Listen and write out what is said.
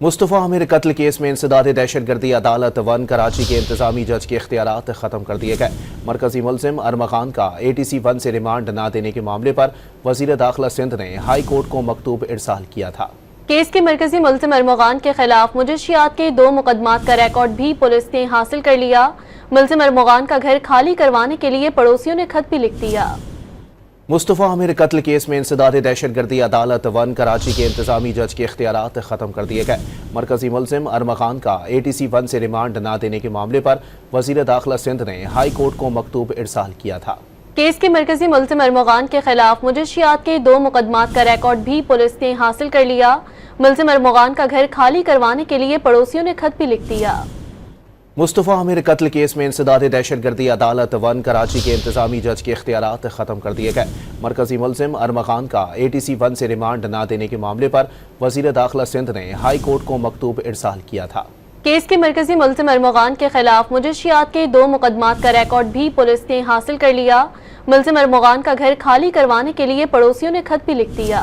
मुस्तफ़ा आमिर कत्ल केस में इंसदाद दहशत गर्दी अदालत 1 कराची के इंतजामी जज के इख्तियारात ख़त्म कर दिए गए। मरकजी मुलजिम अरमखान का ATC 1 से रिमांड न देने के मामले पर वज़ीर दाखिला सिंध ने हाई कोर्ट को मकतूब इरसाल किया था। केस के मरकजी मुलजिम अरमखान के खिलाफ मुजस्सियात के 2 मुकदमात का रिकॉर्ड भी पुलिस ने हासिल कर लिया। मुलजिम अरमखान का घर खाली करवाने के लिए पड़ोसियों ने खत भी लिख दिया। मुस्तफ़ा आमिर कत्ल केस में इंसदाद दहशत गर्दी अदालत 1 कराची के इंतजामी जज के इख्तियारात ख़त्म कर दिए गए। मरकजी मुलजिम अरमखान का ATC 1 से रिमांड न देने के मामले पर वज़ीर दाखिला सिंध ने हाई कोर्ट को मकतूब इरसाल किया था। केस के मरकजी मुलजिम अरमखान के खिलाफ मुजस्सियात के 2 मुकदमात का रिकॉर्ड भी पुलिस ने हासिल कर लिया। मुलजिम अरमखान का घर खाली करवाने के लिए पड़ोसियों ने खत भी लिख दिया। मुस्तफ़ा आमिर कत्ल केस में इंसदाद दहशत गर्दी अदालत 1 कराची के इंतजामी जज के इख्तियारात ख़त्म कर दिए गए। मरकजी मुलजिम अरमखान का ATC 1 से रिमांड न देने के मामले पर वज़ीर दाखिला सिंध ने हाई कोर्ट को मकतूब इरसाल किया था। केस के मरकजी मुलजिम अरमखान के खिलाफ मुजस्सियात के 2 मुकदमात का रिकॉर्ड भी पुलिस ने हासिल कर लिया। मुलजिम अरमखान का घर खाली करवाने के लिए पड़ोसियों ने खत भी लिख दिया।